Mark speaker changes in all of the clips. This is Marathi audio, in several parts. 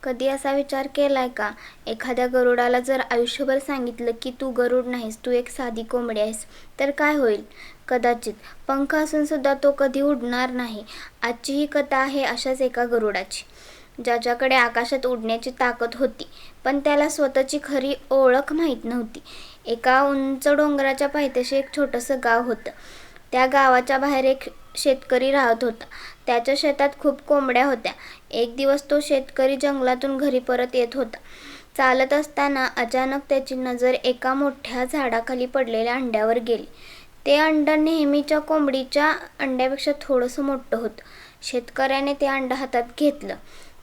Speaker 1: कधी असा विचार केलाय का, एखाद्या गरुडाला जर आयुष्यभर सांगितलं की तू गरुड नाहीस, तू एक साधी कोंबडी आहेस, तर काय होईल? कदाचित पंख असून सुद्धा तो कधी उडणार नाही. आजची ही कथा आहे अशाच एका गरुडाची, ज्याच्याकडे आकाशात उडण्याची ताकद होती, पण त्याला स्वतःची खरी ओळख माहीत नव्हती. एका उंच डोंगराच्या पायथ्याशी एक छोटंसं गाव होतं. त्या गावाच्या बाहेर एक शेतकरी राहत होता. त्याच्या शेतात खूप कोंबड्या होत्या. एक दिवस तो शेतकरी जंगलातून घरी परत येत होता. चालत असताना अचानक त्याची नजर एका मोठ्या झाडाखाली पडलेल्या अंड्यावर गेली. ते अंड नेहमीच्या कोंबडीच्या अंड्यापेक्षा थोडंसं मोठं होतं. शेतकऱ्याने ते अंड हातात घेतलं,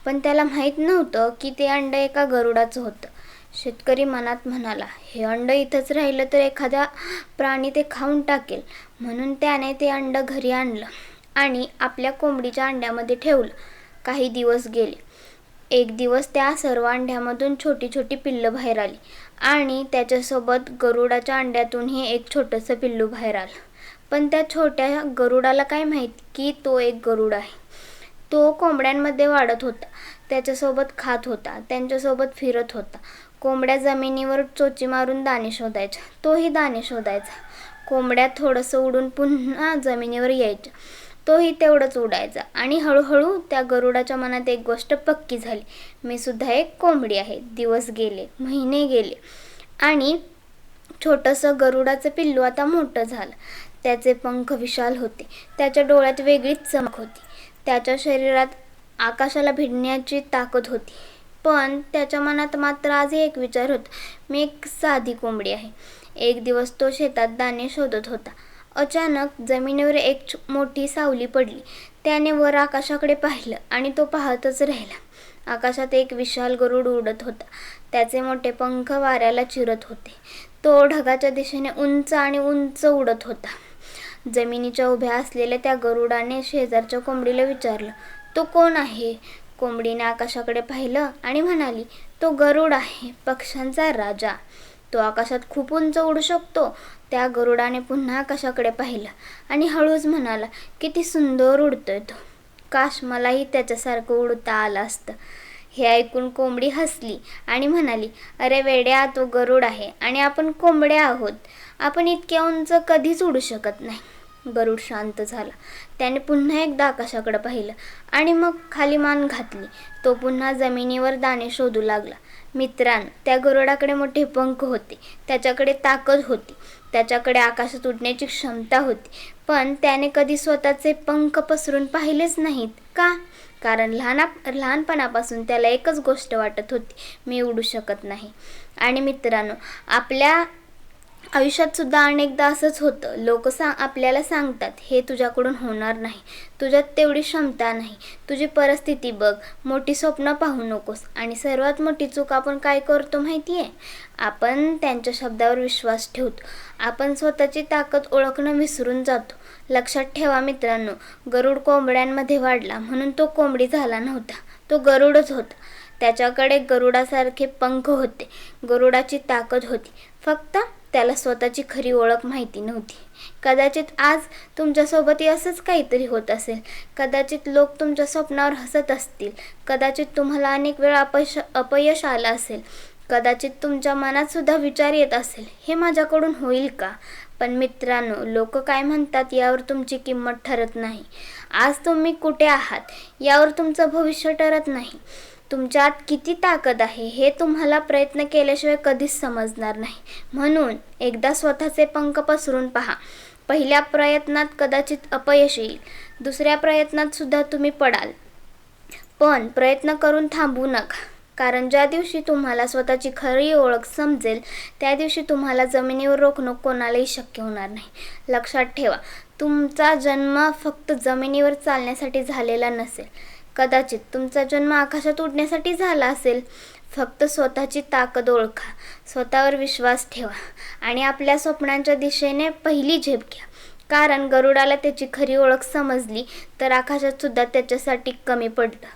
Speaker 1: पण त्याला माहीत नव्हतं की ते अंड एका गरुडाचं होतं. शेतकरी मनात म्हणाला, हे अंड इथंच राहिलं तर एखादा प्राणी ते खाऊन टाकेल. म्हणून त्याने ते अंड घरी आणलं आणि आपल्या कोंबडीच्या अंड्यामध्ये ठेवलं. काही दिवस गेले. एक दिवस त्या सर्व अंड्यामधून छोटी छोटी पिल्लं बाहेर आली आणि त्याच्यासोबत गरुडाच्या अंड्यातूनही एक छोटंसं पिल्लू बाहेर आलं. पण त्या छोट्या गरुडाला काय माहीत की तो एक गरुड आहे. तो कोंबड्यांमध्ये वाढत होता, त्याच्यासोबत खात होता, त्यांच्यासोबत फिरत होता. कोंबड्या जमिनीवर चोची मारून दाणे शोधायच्या, तोही दाणे शोधायचा. कोंबड्या थोडंसं उडून पुन्हा जमिनीवर यायच्या, तोही तेवढंच उडायचा. आणि हळूहळू त्या गरुडाच्या मनात एक गोष्ट पक्की झाली, मी सुद्धा एक कोंबडी आहे. दिवस गेले, महिने गेले आणि छोटंसं गरुडाचं पिल्लू आता मोठं झालं. त्याचे पंख विशाल होते, त्याच्या डोळ्यात वेगळीच चमक होती, त्याच्या शरीरात आकाशाला भिडण्याची ताकद होती. पण त्याच्या मनात मात्र आजही एक विचार होता, मी एक साधी कोंबडी आहे. एक दिवस तो शेतात दाणे शोधत होता. अचानक जमिनीवर एक मोठी सावली पडली. त्याने वर आकाशाकडे पाहिलं आणि तो पाहतच राहिला. आकाशात एक विशाल गरुड उडत होता. त्याचे मोठे पंख वाऱ्याला चिरत होते. तो ढगाच्या दिशेने उंच आणि उंच उडत होता. जमिनीच्या उभ्या असलेल्या त्या गरुडाने शेजारच्या कोंबडीला विचारलं, तो कोण आहे? कोंबडीने आकाशाकडे पाहिलं आणि म्हणाली, तो गरुड आहे, पक्ष्यांचा राजा. तो आकाशात खूप उंच उडू शकतो. त्या गरुडाने पुन्हा आकाशाकडे पाहिलं आणि हळूच म्हणाला, किती सुंदर उडतोय तो, काश मलाही त्याच्यासारखं उडता आलं असतं. हे ऐकून कोंबडी हसली आणि म्हणाली, अरे वेड्या, तो गरुड आहे आणि आपण कोंबड्या आहोत. आपण इतक्या उंच कधीच उडू शकत नाही. गरुड शांत झाला. त्याने पुन्हा एकदा आकाशाकडे पाहिलं आणि मग खाली मान घातली. तो पुन्हा जमिनीवर दाणे शोधू लागला. मित्रांनो, त्या गरुडाकडे मोठे पंख होते, त्याच्याकडे ताकद होती, त्याच्याकडे आकाशात उडण्याची क्षमता होती. पण त्याने कधी स्वतःचे पंख पसरून पाहिलेच नाहीत. का? कारण लहानपणापासून त्याला एकच गोष्ट वाटत होती, मी उडू शकत नाही. आणि मित्रांनो, आपल्या आयुष्यात सुद्धा अनेकदा असंच होतं. लोक आपल्याला सांगतात, हे तुझ्याकडून होणार नाही, तुझ्यात तेवढी क्षमता नाही, तुझी परिस्थिती बघ, मोठी स्वप्न पाहू नकोस. आणि सर्वात मोठी चूक आपण काय करतो माहिती आहे? आपण त्यांच्या शब्दावर विश्वास ठेवतो. आपण स्वतःची ताकद ओळखणं विसरून जातो. लक्षात ठेवा मित्रांनो, गरुड कोंबड्यांमध्ये वाढला म्हणून तो कोंबडी झाला नव्हता, तो गरुडच होता. त्याच्याकडे गरुडासारखे पंख होते, गरुडाची ताकद होती, फक्त त्याला स्वतःची खरी ओळख माहिती नव्हती. कदाचित आज तुमच्यासोबतही असंच काहीतरी होत असेल. कदाचित लोक तुमच्या स्वप्नावर हसत असतील. कदाचित तुम्हाला अनेक वेळा अपयश आलं असेल. कदाचित तुमच्या मनात सुद्धा विचार येत असेल, हे माझ्याकडून होईल का? पण मित्रांनो, लोक काय म्हणतात यावर तुमची किंमत ठरत नाही. आज तुम्ही कुठे आहात यावर तुमचं भविष्य ठरत नाही. तुमच्यात किती ताकद आहे हे तुम्हाला प्रयत्न केल्याशिवाय कधीच समजणार नाही. म्हणून एकदा स्वतःचे पंख पसरून पहा. पहिल्या प्रयत्नात कदाचित अपयश येईल, दुसऱ्या प्रयत्नात सुद्धा तुम्ही पडाल, पण प्रयत्न करून थांबू नका. कारण ज्या दिवशी तुम्हाला स्वतःची खरी ओळख समजेल, त्या दिवशी तुम्हाला जमिनीवर रोखणं कोणालाही शक्य होणार नाही. लक्षात ठेवा, तुमचा जन्म फक्त जमिनीवर चालण्यासाठी झालेला नसेल. कदाचित तुमचा जन्म आकाशात उडण्यासाठी झाला असेल. फक्त स्वतःची ताकद ओळखा, स्वतःवर विश्वास ठेवा आणि आपल्या स्वप्नांच्या दिशेने पहिली झेप घ्या. कारण गरुडाला त्याची खरी ओळख समजली तर आकाशात सुद्धा त्याच्यासाठी कमी पडलं.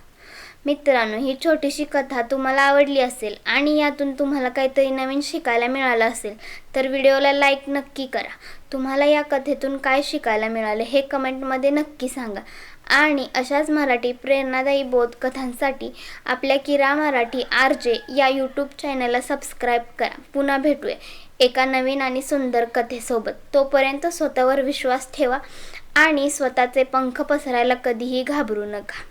Speaker 1: मित्रांनो, ही छोटीशी कथा तुम्हाला आवडली असेल आणि यातून तुम्हाला काहीतरी नवीन शिकायला मिळालं असेल तर व्हिडिओला लाईक नक्की करा. तुम्हाला या कथेतून काय शिकायला मिळाले हे कमेंटमध्ये नक्की सांगा. आणि अशाच मराठी प्रेरणादायी बोधकथांसाठी आपल्या किरा मराठी RJ या यूट्यूब चॅनलला सबस्क्राईब करा. पुन्हा भेटूया एका नवीन आणि सुंदर कथेसोबत. तोपर्यंत स्वतःवर विश्वास ठेवा आणि स्वतःचे पंख पसरायला कधीही घाबरू नका.